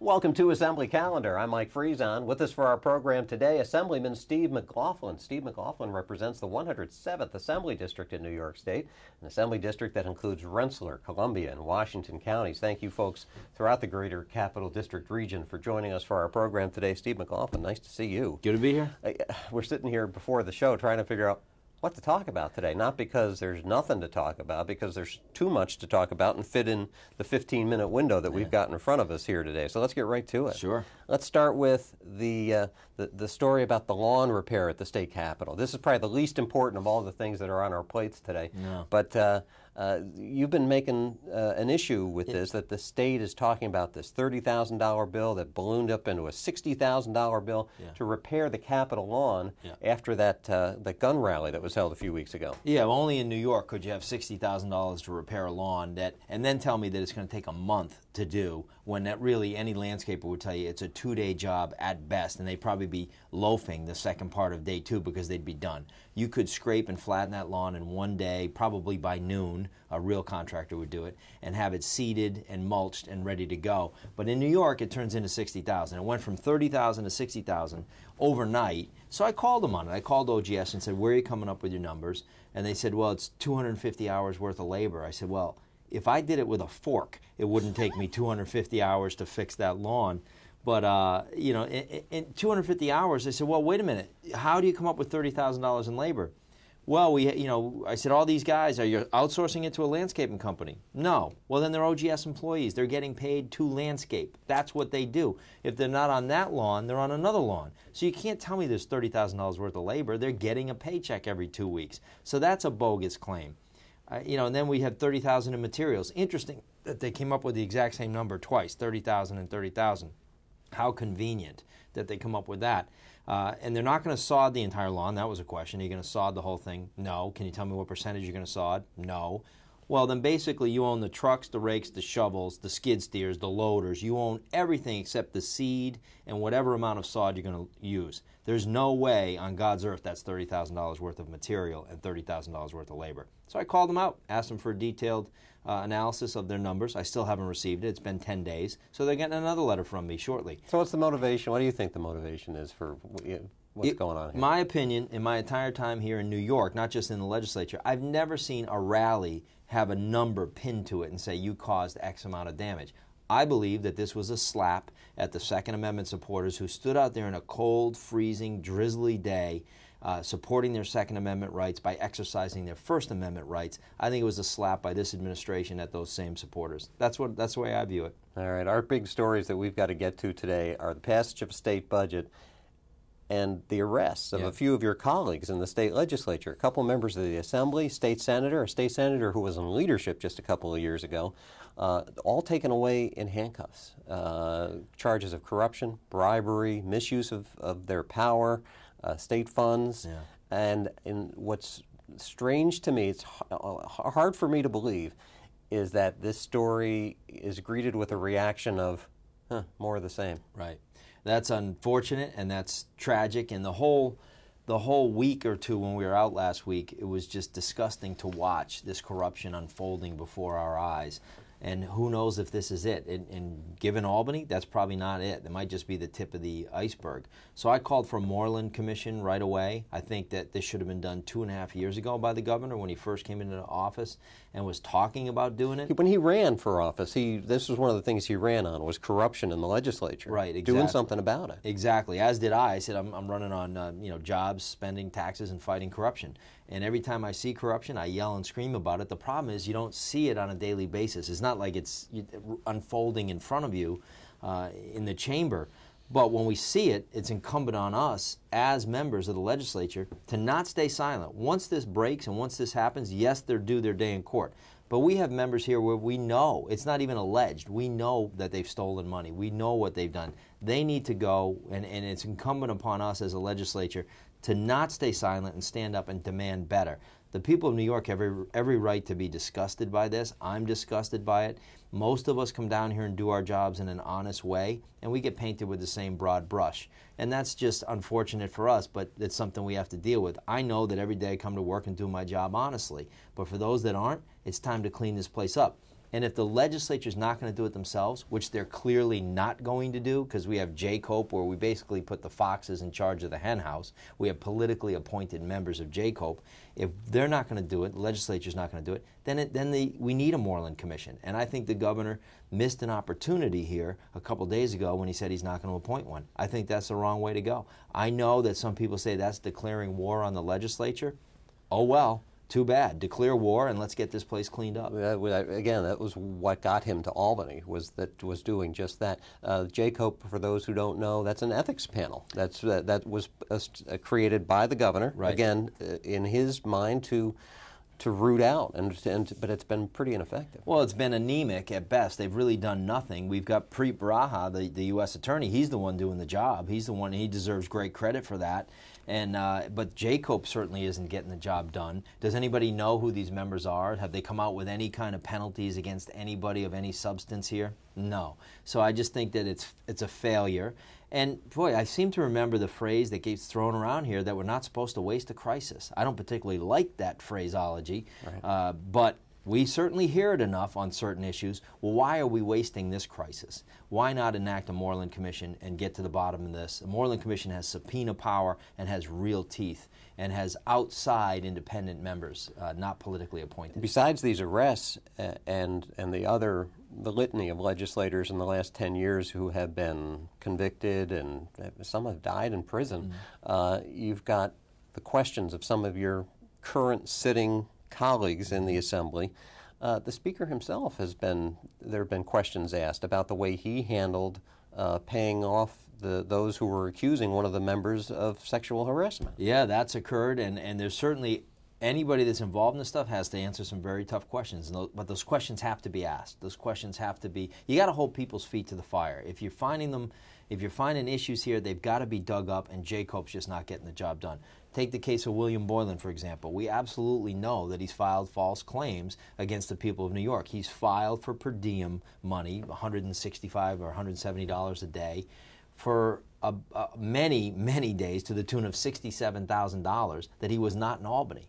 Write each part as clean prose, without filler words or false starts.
Welcome to Assembly Calendar. I'm Mike Friesen. With us for our program today, Assemblyman Steve McLaughlin. Steve McLaughlin represents the 107th Assembly District in New York State, an Assembly District that includes Rensselaer, Columbia, and Washington counties. Thank you folks throughout the greater Capital District region for joining us for our program today. Steve McLaughlin, nice to see you. Good to be here. We're sitting here before the show trying to figure out what to talk about today. Not because there's nothing to talk about, because there's too much to talk about and fit in the 15-minute window that we've got in front of us here today. So let's get right to it. Sure. Let's start with the story about the lawn repair at the state capitol. This is probably the least important of all the things that are on our plates today. No. But you've been making an issue with this, that the state is talking about this $30,000 bill that ballooned up into a $60,000 bill to repair the Capitol lawn after that gun rally that was held a few weeks ago. Yeah, well, only in New York could you have $60,000 to repair a lawn and then tell me that it's going to take a month to do, when that really any landscaper would tell you it's a 2-day job at best, and they'd probably be loafing the second part of day 2 because they'd be done. You could scrape and flatten that lawn in one day, probably by noon. A real contractor would do it, and have it seeded and mulched and ready to go. But in New York, it turns into $60,000. It went from $30,000 to $60,000 overnight. So I called them on it. I called OGS and said, where are you coming up with your numbers? And they said, well, it's 250 hours worth of labor. I said, well, if I did it with a fork, it wouldn't take me 250 hours to fix that lawn. But, you know, in 250 hours, I said, well, wait a minute. How do you come up with $30,000 in labor? Well, I said, all these guys, are you outsourcing it to a landscaping company? No. Well, then they're OGS employees. They're getting paid to landscape. That's what they do. If they're not on that lawn, they're on another lawn. So you can't tell me there's $30,000 worth of labor. They're getting a paycheck every 2 weeks. So that's a bogus claim. And then we had $30,000 in materials. Interesting that they came up with the exact same number twice, $30,000 and $30,000. How convenient that they come up with that. And they're not going to sod the entire lawn. That was a question. Are you going to sod the whole thing? No. Can you tell me what percentage you're going to sod? No. Well, then basically you own the trucks, the rakes, the shovels, the skid steers, the loaders. You own everything except the seed and whatever amount of sod you're going to use. There's no way on God's earth that's $30,000 worth of material and $30,000 worth of labor. So I called them out, asked them for a detailed analysis of their numbers. I still haven't received it. It's been 10 days. So they're getting another letter from me shortly. So what's the motivation? What do you think the motivation is for what's going on here? My opinion, in my entire time here in New York, not just in the legislature, I've never seen a rally have a number pinned to it and say you caused X amount of damage. I believe that this was a slap at the Second Amendment supporters who stood out there in a cold, freezing, drizzly day supporting their Second Amendment rights by exercising their First Amendment rights. I think it was a slap by this administration at those same supporters. That's the way I view it. All right. Our big stories that we've got to get to today are the passage of a state budget and the arrests of a few of your colleagues in the state legislature. A couple members of the Assembly, a state senator who was in leadership just a couple of years ago, all taken away in handcuffs. Charges of corruption, bribery, misuse of their power, state funds. And what's strange to me, it's hard for me to believe, is that this story is greeted with a reaction of, more of the same. Right. That's unfortunate and that's tragic. And the whole week or two when we were out last week, it was just disgusting to watch this corruption unfolding before our eyes. And who knows if this is it. And given Albany, that's probably not it. It might just be the tip of the iceberg. So I called for a Moreland Commission right away. I think that this should have been done 2.5 years ago by the governor when he first came into office and was talking about doing it. When he ran for office, this was one of the things he ran on, was corruption in the legislature. Right, exactly. Doing something about it. Exactly, as did I. I said I'm running on jobs, spending, taxes, and fighting corruption. And every time I see corruption, I yell and scream about it. The problem is you don't see it on a daily basis. It's not like it's unfolding in front of you in the chamber. But when we see it, it's incumbent on us as members of the legislature to not stay silent. Once this breaks and once this happens, yes, they're due their day in court. But we have members here where we know, it's not even alleged, we know that they've stolen money. We know what they've done. They need to go, and it's incumbent upon us as a legislature to not stay silent and stand up and demand better. The people of New York have every right to be disgusted by this. I'm disgusted by it. Most of us come down here and do our jobs in an honest way, and we get painted with the same broad brush. And that's just unfortunate for us, but it's something we have to deal with. I know that every day I come to work and do my job honestly, but for those that aren't, it's time to clean this place up. And if the legislature's not going to do it themselves, which they're clearly not going to do, because we have J-COPE, where we basically put the foxes in charge of the hen house. We have politically appointed members of J-COPE. If they're not going to do it, the legislature's not going to do it, then we need a Moreland Commission. And I think the governor missed an opportunity here a couple days ago when he said he's not going to appoint one. I think that's the wrong way to go. I know that some people say that's declaring war on the legislature. Oh well. Too bad. Declare war and let's get this place cleaned up. Again, that was what got him to Albany, was doing just that. J-COPE, for those who don't know, that's an ethics panel. That was created by the governor, right. Again, in his mind to root out, but it's been pretty ineffective. Well, it's been anemic at best. They've really done nothing. We've got Preet Bharara, the U.S. attorney. He's the one doing the job. He's the one. He deserves great credit for that. But J-COPE certainly isn't getting the job done. Does anybody know who these members are? Have they come out with any kind of penalties against anybody of any substance here? No. So I just think that it's a failure. And boy, I seem to remember the phrase that gets thrown around here that we're not supposed to waste a crisis. I don't particularly like that phraseology, right. But we certainly hear it enough on certain issues. Well, why are we wasting this crisis? Why not enact a Moreland Commission and get to the bottom of this? A Moreland Commission has subpoena power and has real teeth and has outside independent members, not politically appointed. Besides these arrests and the litany of legislators in the last 10 years who have been convicted and some have died in prison, you've got the questions of some of your current sitting colleagues in the Assembly. The Speaker himself there have been questions asked about the way he handled paying off those who were accusing one of the members of sexual harassment. Yeah, that's occurred, and there's certainly anybody that's involved in this stuff has to answer some very tough questions, but those questions have to be asked. Those questions have to be, you got to hold people's feet to the fire. If you're finding issues here, they've got to be dug up, and J-COPE's just not getting the job done. Take the case of William Boylan, for example. We absolutely know that he's filed false claims against the people of New York. He's filed for per diem money, $165 or $170 a day, for many, many days to the tune of $67,000 that he was not in Albany.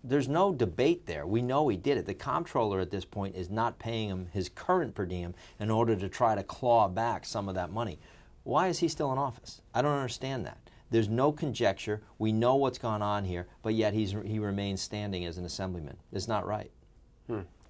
There's no debate there. We know he did it. The comptroller at this point is not paying him his current per diem in order to try to claw back some of that money. Why is he still in office? I don't understand that. There's no conjecture. We know what's gone on here, but yet he remains standing as an assemblyman. It's not right.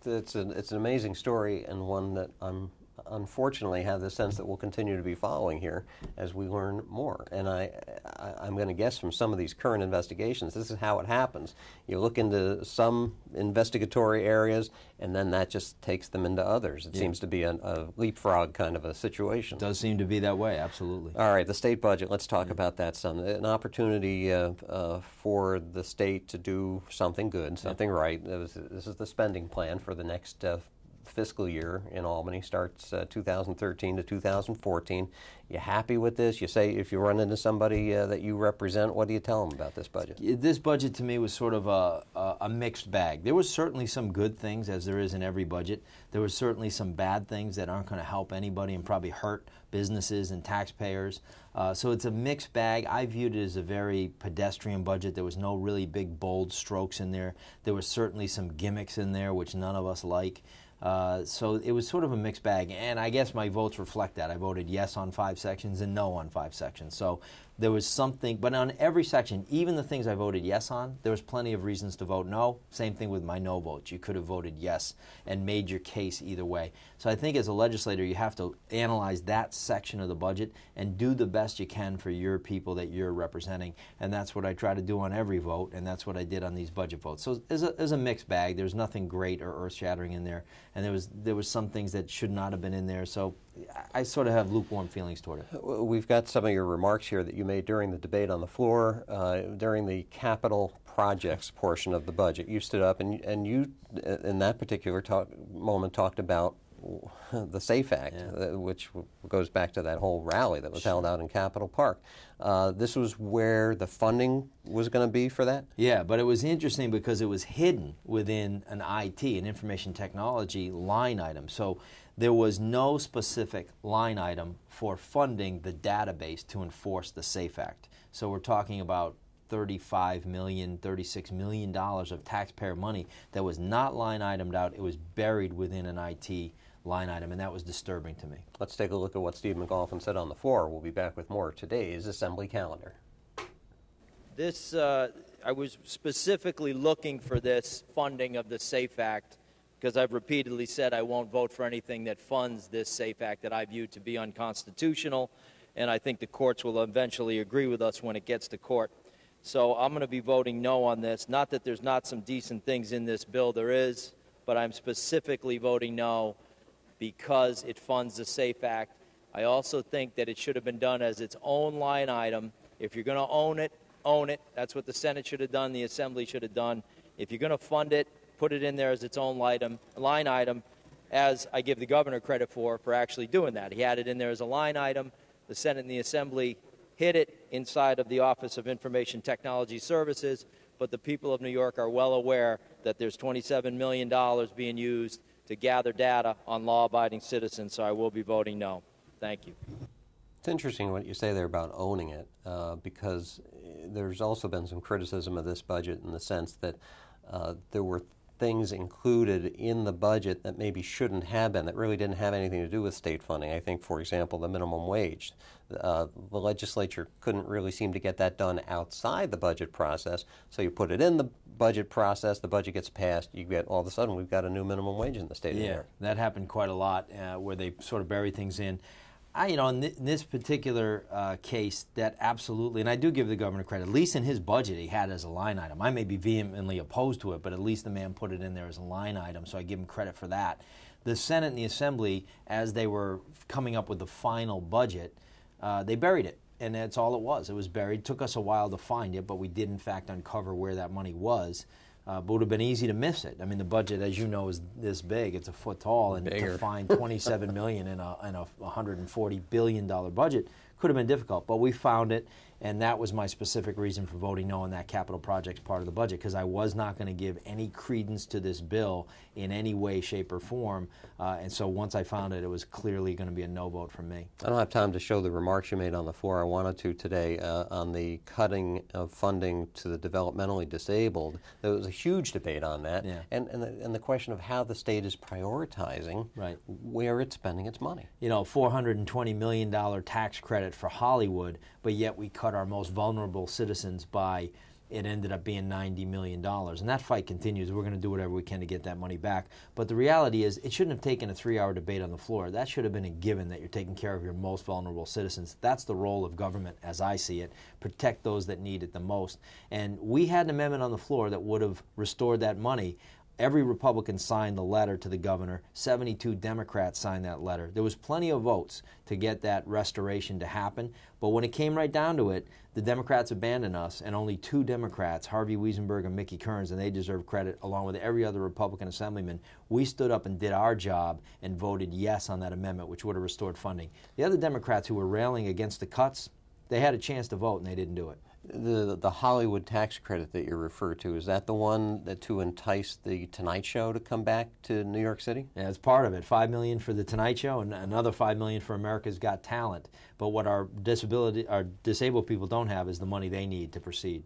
It's an amazing story, and one that I'm unfortunately have the sense that we'll continue to be following here as we learn more. And I'm going to guess from some of these current investigations, this is how it happens. You look into some investigatory areas, and then that just takes them into others. It seems to be a leapfrog kind of a situation. It does seem to be that way, absolutely. All right, the state budget, let's talk about that some. An opportunity for the state to do something good, something right. This is the spending plan for the next fiscal year in Albany, starts 2013 to 2014. You happy with this? You say, if you run into somebody that you represent, what do you tell them about this budget? This budget to me was sort of a mixed bag. There was certainly some good things, as there is in every budget. There was certainly some bad things that aren't going to help anybody and probably hurt businesses and taxpayers. So it's a mixed bag. I viewed it as a very pedestrian budget. There was no really big, bold strokes in there. There was certainly some gimmicks in there, which none of us like. So it was sort of a mixed bag, and I guess my votes reflect that. I voted yes on 5 sections and no on 5 sections. So there was something, but on every section, even the things I voted yes on, there was plenty of reasons to vote no. Same thing with my no votes. You could have voted yes and made your case either way. So I think as a legislator, you have to analyze that section of the budget and do the best you can for your people that you're representing, and that's what I try to do on every vote, and that's what I did on these budget votes. So there's a mixed bag. There's nothing great or earth-shattering in there, and there was some things that should not have been in there. So I sort of have lukewarm feelings toward it. We've got some of your remarks here that you made during the debate on the floor, during the capital projects portion of the budget. You stood up and you, in that particular moment, talked about the SAFE Act, which goes back to that whole rally that was held out in Capitol Park. This was where the funding was going to be for that? Yeah, but it was interesting because it was hidden within an IT, an information technology line item. So there was no specific line item for funding the database to enforce the SAFE Act. So we're talking about $35 million, $36 million of taxpayer money that was not line itemed out. It was buried within an IT line item, and that was disturbing to me. Let's take a look at what Steve McLaughlin said on the floor. We'll be back with more of today's Assembly calendar. This, I was specifically looking for this funding of the SAFE Act because I've repeatedly said I won't vote for anything that funds this SAFE Act that I view to be unconstitutional, and I think the courts will eventually agree with us when it gets to court. So I'm going to be voting no on this. Not that there's not some decent things in this bill, there is, but I'm specifically voting no because it funds the SAFE Act. I also think that it should have been done as its own line item. If you're going to own it, own it. That's what the Senate should have done, the Assembly should have done. If you're going to fund it, put it in there as its own line item, as I give the governor credit for actually doing that. He had it in there as a line item. The Senate and the Assembly hid it inside of the Office of Information Technology Services, but the people of New York are well aware that there's $27 million being used to gather data on law-abiding citizens, so I will be voting no. Thank you. It's interesting what you say there about owning it, because there's also been some criticism of this budget in the sense that there were things included in the budget that maybe shouldn't have been, that really didn't have anything to do with state funding. I think, for example, the minimum wage. The legislature couldn't really seem to get that done outside the budget process, so you put it in the budget process, the budget gets passed, you get, all of a sudden, we've got a new minimum wage in the state of New York. Yeah, that happened quite a lot where they sort of bury things in. In this particular case, that absolutely, and I do give the governor credit, at least in his budget he had it as a line item. I may be vehemently opposed to it, but at least the man put it in there as a line item, so I give him credit for that. The Senate and the Assembly, as they were coming up with the final budget, they buried it, and that's all it was. It was buried. It took us a while to find it, but we did, in fact, uncover where that money was. But it would have been easy to miss it. I mean, the budget, as you know, is this big. It's a foot tall, and Bigger. to find $27 million in a $140 billion budget could have been difficult. But we found it, and that was my specific reason for voting no on that capital projects part of the budget, because I was not going to give any credence to this bill in any way, shape, or form. And so once I found it, it was clearly going to be a no vote from me. I don't have time to show the remarks you made on the floor. I wanted to today on the cutting of funding to the developmentally disabled. There was a huge debate on that, Yeah. and the question of how the state is prioritizing where it's spending its money. You know, $420 million tax credit for Hollywood, but yet we cut our most vulnerable citizens by, it ended up being $90 million. And that fight continues. We're going to do whatever we can to get that money back. But the reality is, it shouldn't have taken a 3-hour debate on the floor. That should have been a given, that you're taking care of your most vulnerable citizens. That's the role of government, as I see it. Protect those that need it the most. And we had an amendment on the floor that would have restored that money. Every Republican signed the letter to the governor. 72 Democrats signed that letter. There was plenty of votes to get that restoration to happen. But when it came right down to it, the Democrats abandoned us, and only 2 Democrats, Harvey Wiesenberg and Mickey Kearns, and they deserve credit, along with every other Republican assemblyman, we stood up and did our job and voted yes on that amendment, which would have restored funding. The other Democrats who were railing against the cuts, they had a chance to vote, and they didn't do it. The Hollywood tax credit that you refer to, is that the one that to entice the Tonight Show to come back to New York City? Yeah, that's part of it. $5 million for the Tonight Show and another $5 million for America's Got Talent. But what our disabled people don't have is the money they need to proceed.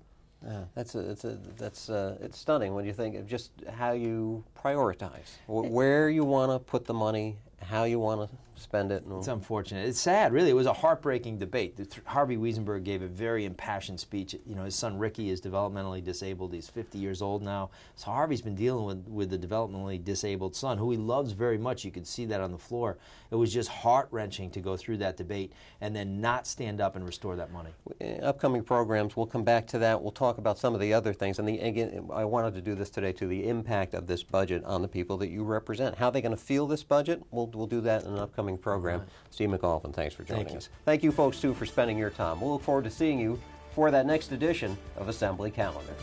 It's stunning when you think of just how you prioritize, where you want to put the money, how you want to spend it. It's unfortunate. It's sad, really. It was a heartbreaking debate. Harvey Wiesenberg gave a very impassioned speech. You know, his son Ricky is developmentally disabled. He's 50 years old now. So Harvey's been dealing with the developmentally disabled son, who he loves very much. You could see that on the floor. It was just heart-wrenching to go through that debate and then not stand up and restore that money. Upcoming programs, we'll come back to that. We'll talk about some of the other things. And again, I wanted to do this today, to the impact of this budget on the people that you represent. How are they going to feel this budget? We'll do that in an upcoming program. Right. Steve McLaughlin, thanks for joining us. Thank you, folks, too, for spending your time. We'll look forward to seeing you for that next edition of Assembly Calendar.